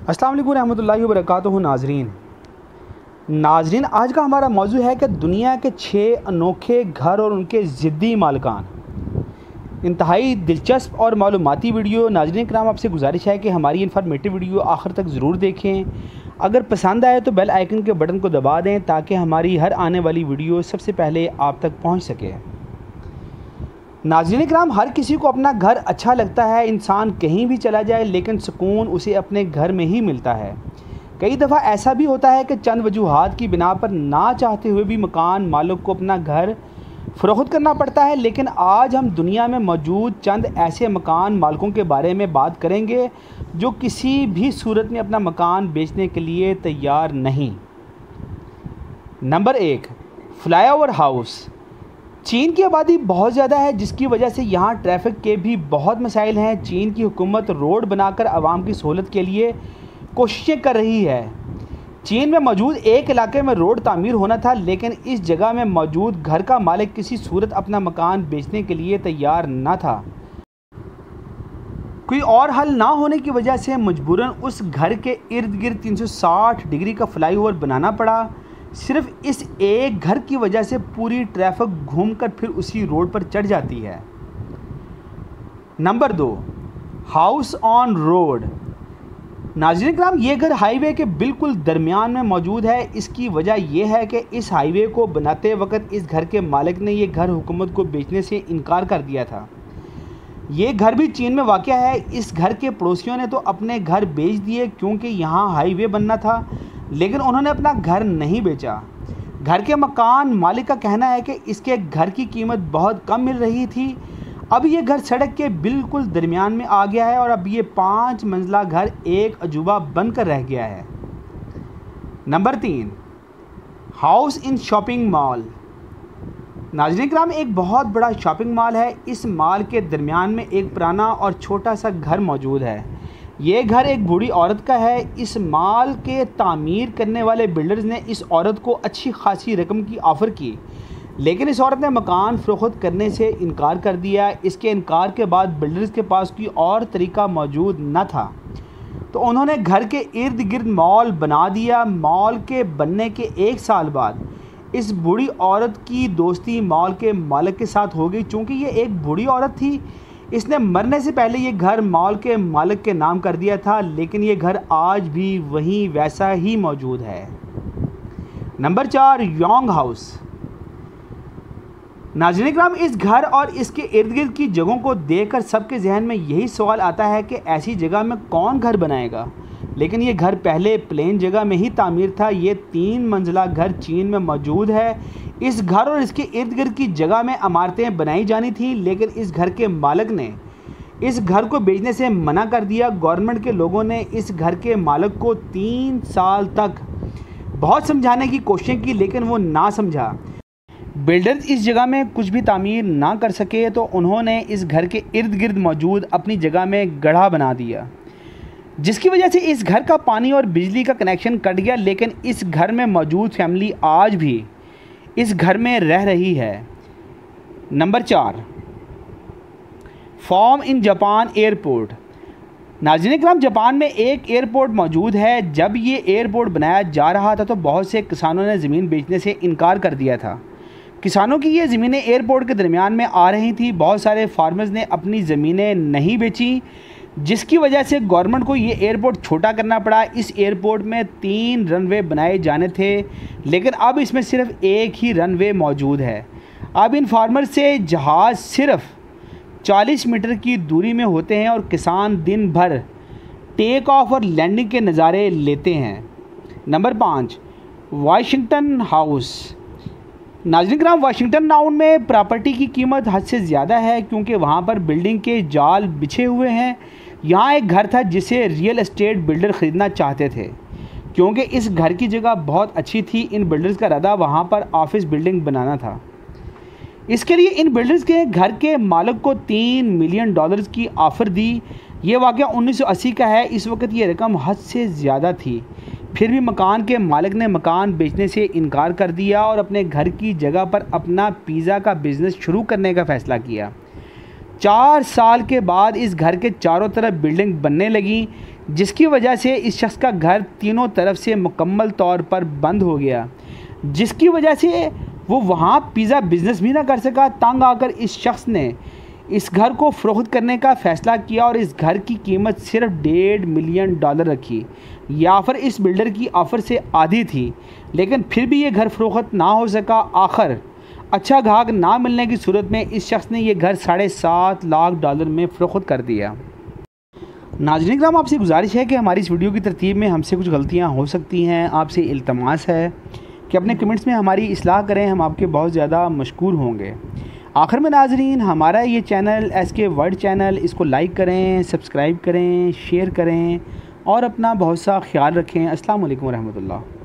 अस्सलाम वालेकुम रहमतुल्लाहि व बरकातुहू। नाजरीन आज का हमारा मौजू है कि दुनिया के 6 अनोखे घर और उनके ज़िद्दी मालिकान। इंतहाई दिलचस्प और मालूमाती वीडियो। नाजरीन कराम, आपसे गुजारिश है कि हमारी इन्फॉर्मेटिव वीडियो आखिर तक ज़रूर देखें। अगर पसंद आए तो बेल आइकन के बटन को दबा दें ताकि हमारी हर आने वाली वीडियो सबसे पहले आप तक पहुँच सके। नाज़रीन कराम, हर किसी को अपना घर अच्छा लगता है। इंसान कहीं भी चला जाए लेकिन सुकून उसे अपने घर में ही मिलता है। कई दफ़ा ऐसा भी होता है कि चंद वजूहात की बिना पर ना चाहते हुए भी मकान मालिक को अपना घर फ़रोख्त करना पड़ता है। लेकिन आज हम दुनिया में मौजूद चंद ऐसे मकान मालिकों के बारे में बात करेंगे जो किसी भी सूरत में अपना मकान बेचने के लिए तैयार नहीं। Number 1, flyover house. चीन की आबादी बहुत ज़्यादा है जिसकी वजह से यहाँ ट्रैफिक के भी बहुत मसाइल हैं। चीन की हुकूमत रोड बनाकर आवाम की सहूलत के लिए कोशिशें कर रही है। चीन में मौजूद एक इलाके में रोड तामीर होना था लेकिन इस जगह में मौजूद घर का मालिक किसी सूरत अपना मकान बेचने के लिए तैयार न था। कोई और हल ना होने की वजह से मजबूरन उस घर के इर्द गिर्द 360 डिग्री का फ्लाईओवर बनाना पड़ा। सिर्फ इस एक घर की वजह से पूरी ट्रैफिक घूमकर फिर उसी रोड पर चढ़ जाती है। Number 2, house on road. नाज़रीन कराम, ये घर हाईवे के बिल्कुल दरमियान में मौजूद है। इसकी वजह यह है कि इस हाईवे को बनाते वक्त इस घर के मालिक ने ये घर हुकूमत को बेचने से इनकार कर दिया था। ये घर भी चीन में वाक़ है। इस घर के पड़ोसियों ने तो अपने घर बेच दिए क्योंकि यहाँ हाईवे बनना था, लेकिन उन्होंने अपना घर नहीं बेचा। घर के मकान मालिक का कहना है कि इसके घर की कीमत बहुत कम मिल रही थी। अब ये घर सड़क के बिल्कुल दरमियान में आ गया है और अब ये 5 मंजिला घर एक अजूबा बनकर रह गया है। Number 3, house in shopping mall. नाज़रीन कराम, एक बहुत बड़ा शॉपिंग मॉल है। इस मॉल के दरमियान में एक पुराना और छोटा सा घर मौजूद है। ये घर एक बूढ़ी औरत का है। इस मॉल के तामीर करने वाले बिल्डर्स ने इस औरत को अच्छी खासी रकम की ऑफ़र की, लेकिन इस औरत ने मकान फ़रोख्त करने से इनकार कर दिया। इसके इनकार के बाद बिल्डर्स के पास कोई और तरीका मौजूद न था तो उन्होंने घर के इर्द गिर्द मॉल बना दिया। मॉल के बनने के 1 साल बाद इस बूढ़ी औरत की दोस्ती मॉल के मालिक के साथ हो गई। चूँकि ये एक बूढ़ी औरत थी, इसने मरने से पहले ये घर मॉल के मालिक के नाम कर दिया था, लेकिन ये घर आज भी वहीं वैसा ही मौजूद है। Number 4, Yong house. नाज़रीन कराम, इस घर और इसके इर्द गिर्द की जगहों को देखकर सबके जहन में यही सवाल आता है कि ऐसी जगह में कौन घर बनाएगा, लेकिन ये घर पहले प्लेन जगह में ही तामीर था। ये 3 मंजिला घर चीन में मौजूद है। इस घर और इसके इर्द गिर्द की जगह में इमारतें बनाई जानी थी, लेकिन इस घर के मालिक ने इस घर को बेचने से मना कर दिया। गवर्नमेंट के लोगों ने इस घर के मालिक को 3 साल तक बहुत समझाने की कोशिश की, लेकिन वो ना समझा। बिल्डर्स इस जगह में कुछ भी तामीर ना कर सके तो उन्होंने इस घर के इर्द गिर्द मौजूद अपनी जगह में गड्ढा बना दिया, जिसकी वजह से इस घर का पानी और बिजली का कनेक्शन कट गया। लेकिन इस घर में मौजूद फैमिली आज भी इस घर में रह रही है। Number 4, form in Japan airport. नाज़रीन कराम, जापान में एक एयरपोर्ट मौजूद है। जब ये एयरपोर्ट बनाया जा रहा था तो बहुत से किसानों ने ज़मीन बेचने से इनकार कर दिया था। किसानों की ये ज़मीनें एयरपोर्ट के दरमियान में आ रही थी। बहुत सारे फार्मर्स ने अपनी ज़मीनें नहीं बेची, जिसकी वजह से गवर्नमेंट को ये एयरपोर्ट छोटा करना पड़ा। इस एयरपोर्ट में 3 रनवे बनाए जाने थे, लेकिन अब इसमें सिर्फ एक ही रनवे मौजूद है। अब इन फार्मर्स से जहाज़ सिर्फ 40 मीटर की दूरी में होते हैं और किसान दिन भर टेक ऑफ और लैंडिंग के नज़ारे लेते हैं। Number 5, Washington house. नाज़रीन कराम, वाशिंगटन टाउन में प्रॉपर्टी की कीमत हद से ज़्यादा है क्योंकि वहाँ पर बिल्डिंग के जाल बिछे हुए हैं। यहाँ एक घर था जिसे रियल एस्टेट बिल्डर ख़रीदना चाहते थे क्योंकि इस घर की जगह बहुत अच्छी थी। इन बिल्डर्स का इरादा वहाँ पर ऑफिस बिल्डिंग बनाना था। इसके लिए इन बिल्डर्स के घर के मालिक को $3 मिलियन की ऑफ़र दी। ये वाक़या 1980 का है। इस वक्त ये रकम हद से ज़्यादा थी, फिर भी मकान के मालिक ने मकान बेचने से इनकार कर दिया और अपने घर की जगह पर अपना पिज़्ज़ा का बिज़नेस शुरू करने का फ़ैसला किया। 4 साल के बाद इस घर के चारों तरफ बिल्डिंग बनने लगी। जिसकी वजह से इस शख्स का घर तीनों तरफ से मुकम्मल तौर पर बंद हो गया, जिसकी वजह से वो वहाँ पिज़्ज़ा बिज़नेस भी ना कर सका। तंग आकर इस शख्स ने इस घर को फ़रोख्त करने का फ़ैसला किया और इस घर की कीमत सिर्फ $1.5 मिलियन रखी। यह ऑफ़र इस बिल्डर की ऑफ़र से आधी थी, लेकिन फिर भी ये घर फ़रोख्त ना हो सका। आखिर अच्छा ग्राहक ना मिलने की सूरत में इस शख्स ने यह घर $7.5 लाख में फ़रोख्त कर दिया। नाज़रीन इकराम, आपसे गुजारिश है कि हमारी इस वीडियो की तरतीब में हमसे कुछ गलतियाँ हो सकती हैं। आपसे इल्तमास है कि अपने कमेंट्स में हमारी इस्लाह करें, हम आपके बहुत ज़्यादा मशकूर होंगे। आखिर में नाज़रीन, हमारा ये चैनल SK वर्ल्ड चैनल, इसको लाइक करें, सब्सक्राइब करें, शेयर करें और अपना बहुत सा ख्याल रखें। अस्सलाम वालेकुम रहमतुल्लाह।